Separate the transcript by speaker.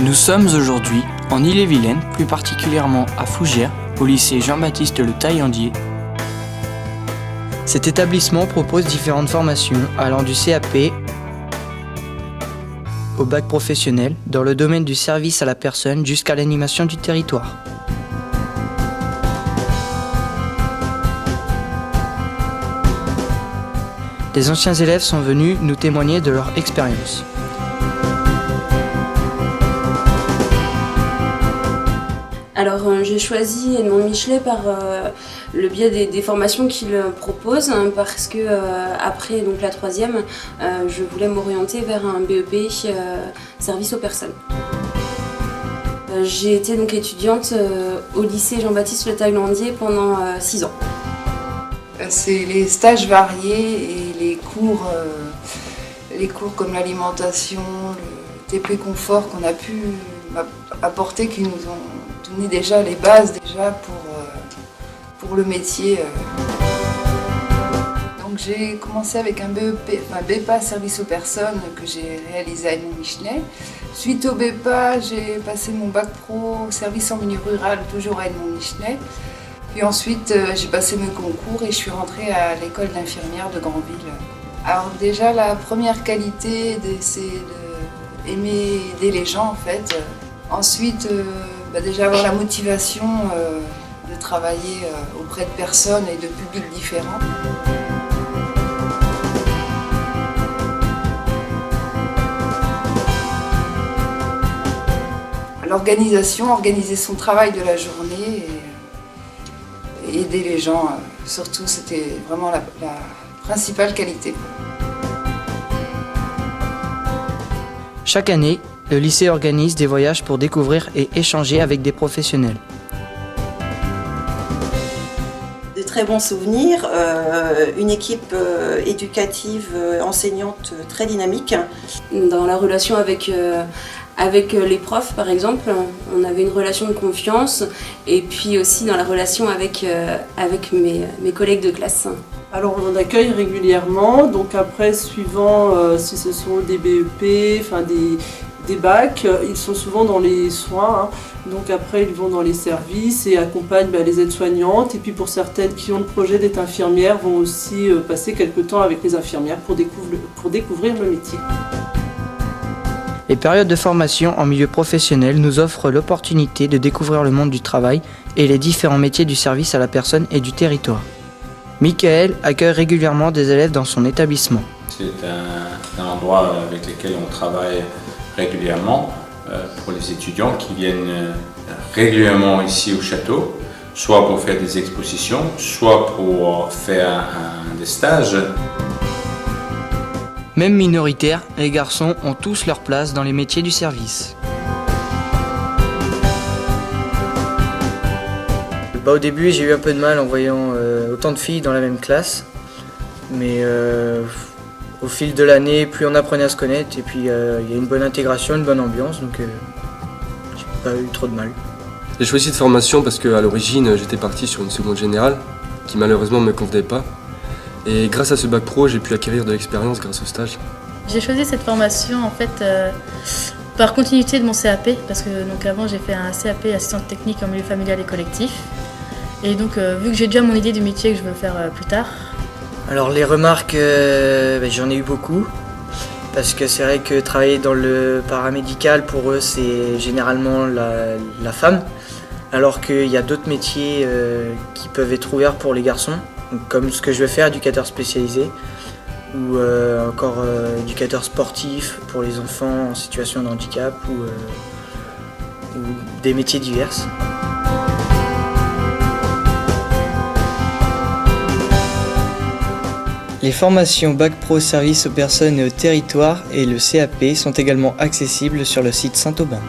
Speaker 1: Nous sommes aujourd'hui en Ille-et-Vilaine, plus particulièrement à Fougères, au lycée Jean-Baptiste Le Taillandier. Cet établissement propose différentes formations allant du CAP au bac professionnel dans le domaine du service à la personne jusqu'à l'animation du territoire. Des anciens élèves sont venus nous témoigner de leur expérience.
Speaker 2: Alors j'ai choisi Edmond Michelet par le biais des formations qu'il propose parce que après donc la troisième, je voulais m'orienter vers un BEP service aux personnes. J'ai été donc étudiante au lycée Jean-Baptiste Le Taillandier pendant 6 ans.
Speaker 3: C'est les stages variés et les cours comme l'alimentation, le TP confort qu'on a pu apporter qui nous ont donné déjà les bases pour le métier. Donc j'ai commencé avec un BEPA service aux personnes que j'ai réalisé à Edmond Michelet. Suite au BEPA, j'ai passé mon bac pro service en milieu rural, toujours à Edmond Michelet. Puis ensuite, j'ai passé mes concours et je suis rentrée à l'école d'infirmière de Granville. Alors déjà, la première qualité, c'est d'aimer aider les gens en fait. Ensuite, déjà avoir la motivation de travailler auprès de personnes et de publics différents. L'organisation, organiser son travail de la journée et aider les gens, surtout, c'était vraiment la principale qualité.
Speaker 1: Chaque année, le lycée organise des voyages pour découvrir et échanger avec des professionnels.
Speaker 4: De très bons souvenirs, une équipe éducative, enseignante très dynamique.
Speaker 2: Dans la relation avec les profs par exemple, on avait une relation de confiance et puis aussi dans la relation avec mes collègues de classe.
Speaker 5: Alors on en accueille régulièrement, donc après suivant si ce sont des BEP, des bacs, ils sont souvent dans les soins, donc après ils vont dans les services et accompagnent les aides-soignantes et puis pour certaines qui ont le projet d'être infirmières vont aussi passer quelques temps avec les infirmières pour découvrir le métier.
Speaker 1: Les périodes de formation en milieu professionnel nous offrent l'opportunité de découvrir le monde du travail et les différents métiers du service à la personne et du territoire. Michael accueille régulièrement des élèves dans son établissement.
Speaker 6: C'est un endroit avec lequel on travaille régulièrement pour les étudiants qui viennent régulièrement ici au château, soit pour faire des expositions, soit pour faire des stages.
Speaker 1: Même minoritaires, les garçons ont tous leur place dans les métiers du service. Au début, j'ai eu un peu de mal en voyant autant de filles dans la même classe. Mais au fil de l'année, plus on apprenait à se connaître et puis il y a une bonne intégration, une bonne ambiance. Donc j'ai pas eu trop de mal.
Speaker 7: J'ai choisi cette formation parce qu'à l'origine, j'étais parti sur une seconde générale qui malheureusement ne me convenait pas. Et grâce à ce bac pro, j'ai pu acquérir de l'expérience grâce au stage.
Speaker 8: J'ai choisi cette formation en fait par continuité de mon CAP parce que donc avant j'ai fait un CAP assistante technique en milieu familial et collectif. Et donc vu que j'ai déjà mon idée du métier que je veux faire plus tard.
Speaker 1: Alors les remarques, j'en ai eu beaucoup parce que c'est vrai que travailler dans le paramédical pour eux c'est généralement la femme alors qu'il y a d'autres métiers qui peuvent être ouverts pour les garçons. Comme ce que je vais faire, éducateur spécialisé, ou encore éducateur sportif pour les enfants en situation de handicap, ou des métiers divers. Les formations Bac Pro Service aux personnes et au territoire et le CAP sont également accessibles sur le site Saint-Aubin.